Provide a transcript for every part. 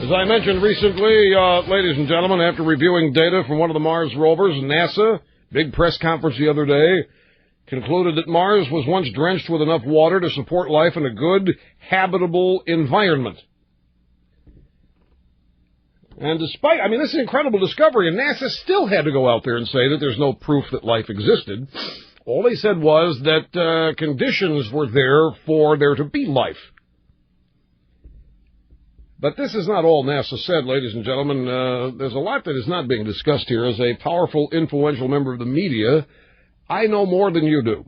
As I mentioned recently, ladies and gentlemen, after reviewing data from one of the Mars rovers, NASA, big press conference the other day, concluded that Mars was once drenched with enough water to support life in a good, habitable environment. And despite, this is an incredible discovery, and NASA still had to go out there and say that there's no proof that life existed. All they said was that conditions were there for there to be life. But this is not all NASA said, ladies and gentlemen. There's a lot that is not being discussed here. As a powerful, influential member of the media, I know more than you do,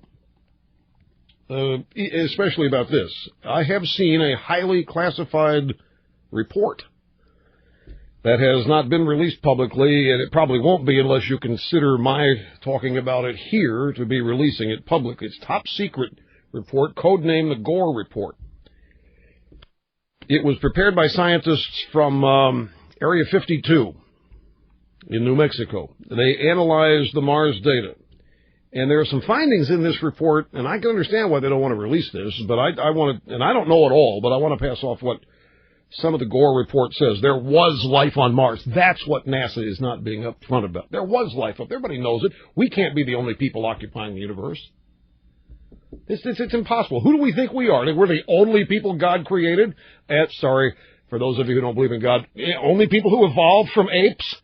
especially about this. I have seen a highly classified report that has not been released publicly, and it probably won't be unless you consider my talking about it here to be releasing it publicly. It's top secret report, codenamed the Gore Report. It was prepared by scientists from Area 52 in New Mexico. They analyzed the Mars data. And there are some findings in this report, and I can understand why they don't want to release this, but I want to, and I don't know it all, but I want to pass off what some of the Gore report says. There was life on Mars. That's what NASA is not being upfront about. There was life up there. Everybody knows it. We can't be the only people occupying the universe. It's impossible. Who do we think we are? We're the only people God created? Sorry, for those of you who don't believe in God, only people who evolved from apes?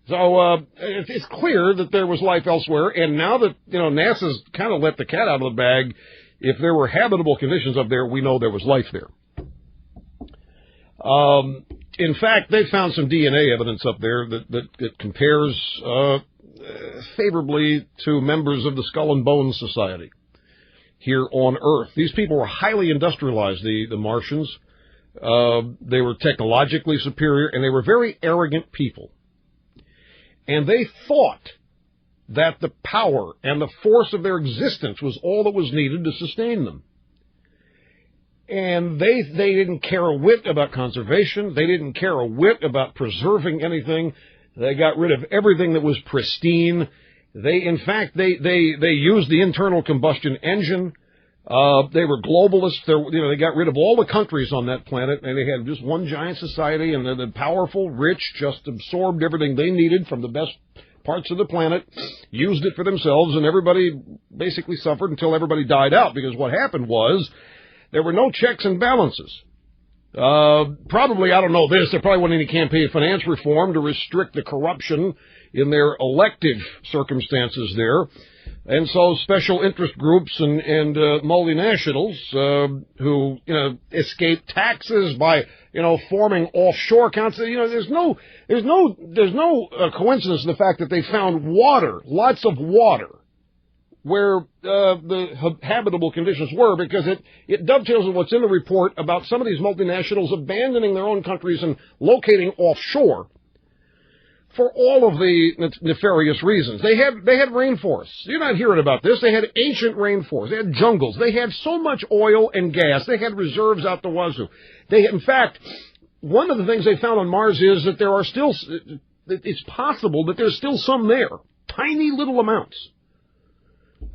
So it's clear that there was life elsewhere, and now that NASA's kind of let the cat out of the bag, if there were habitable conditions up there, we know there was life there. In fact, they found some DNA evidence up there that compares favorably to members of the Skull and Bones Society here on Earth. These people were highly industrialized, the Martians. They were technologically superior, and they were very arrogant people. And they thought that the power and the force of their existence was all that was needed to sustain them. And they didn't care a whit about conservation. They didn't care a whit about preserving anything. They got rid of everything that was pristine. They used the internal combustion engine. They were globalists. They got rid of all the countries on that planet, and they had just one giant society, and the powerful, rich just absorbed everything they needed from the best parts of the planet, used it for themselves, and everybody basically suffered until everybody died out, because what happened was there were no checks and balances. Probably, I don't know this, there probably wasn't any campaign finance reform to restrict the corruption in their elective circumstances there. And so special interest groups and multinationals who escape taxes by forming offshore accounts. There's no coincidence in the fact that they found water, lots of water, where the habitable conditions were, because it dovetails with what's in the report about some of these multinationals abandoning their own countries and locating offshore for all of the nefarious reasons. They had rainforests. You're not hearing about this. They had ancient rainforests. They had jungles. They had so much oil and gas. They had reserves out the wazoo. In fact, one of the things they found on Mars is that there are still, it's possible that there's still some there, tiny little amounts.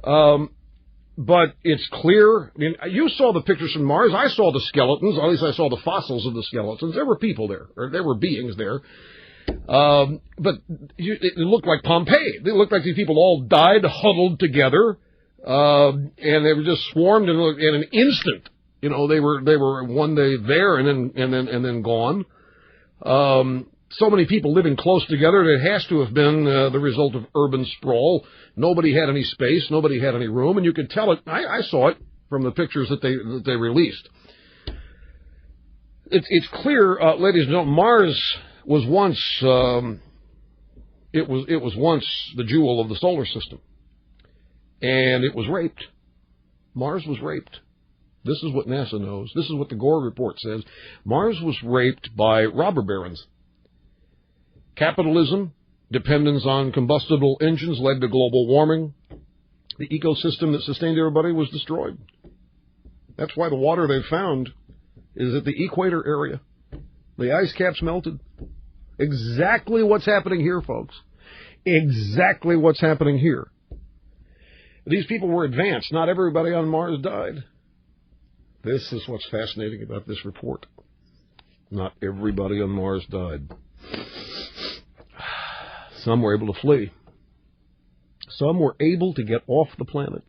But it's clear. You saw the pictures from Mars. I saw the skeletons. At least I saw the fossils of the skeletons. There were people there, or there were beings there. But it looked like Pompeii. It looked like these people all died huddled together, and they were just swarmed in an instant. They were one day there and then gone. So many people living close together, it has to have been the result of urban sprawl. Nobody had any space, nobody had any room, and you could tell it. I saw it from the pictures that they released. It's clear, ladies and gentlemen, Mars was once it was once the jewel of the solar system, and it was raped. Mars was raped. This is what NASA knows. This is what the Gore Report says. Mars was raped by robber barons. Capitalism, dependence on combustible engines led to global warming. The ecosystem that sustained everybody was destroyed. That's why the water they found is at the equator area. The ice caps melted. Exactly what's happening here, folks. Exactly what's happening here. These people were advanced. Not everybody on Mars died. This is what's fascinating about this report. Not everybody on Mars died. Some were able to flee. Some were able to get off the planet.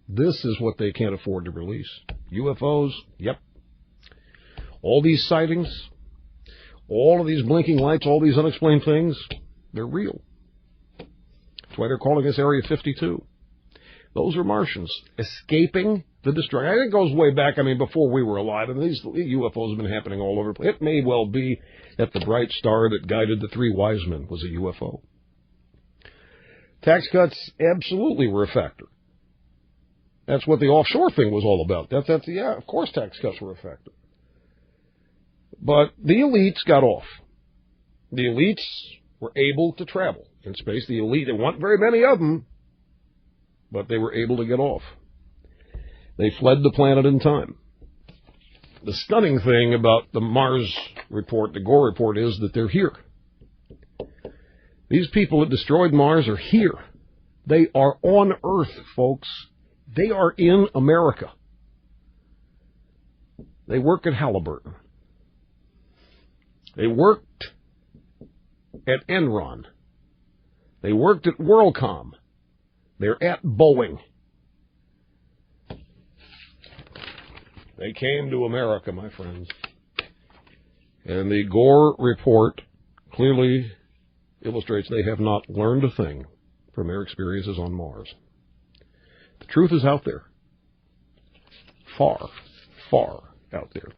This is what they can't afford to release. UFOs, yep. All these sightings, all of these blinking lights, all these unexplained things, they're real. That's why they're calling this Area 52. Those are Martians escaping the destruction. I think it goes way back, before we were alive. And these UFOs have been happening all over. It may well be that the bright star that guided the three wise men was a UFO. Tax cuts absolutely were a factor. That's what the offshore thing was all about. Yeah, of course tax cuts were a factor. But the elites got off. The elites were able to travel in space. The elite, there weren't very many of them, but they were able to get off. They fled the planet in time. The stunning thing about the Mars report, the Gore Report, is that they're here. These people that destroyed Mars are here. They are on Earth, folks. They are in America. They work at Halliburton. They worked at Enron. They worked at WorldCom. They're at Boeing. They came to America, my friends. And the Gore Report clearly illustrates they have not learned a thing from their experiences on Mars. The truth is out there. Far, far out there.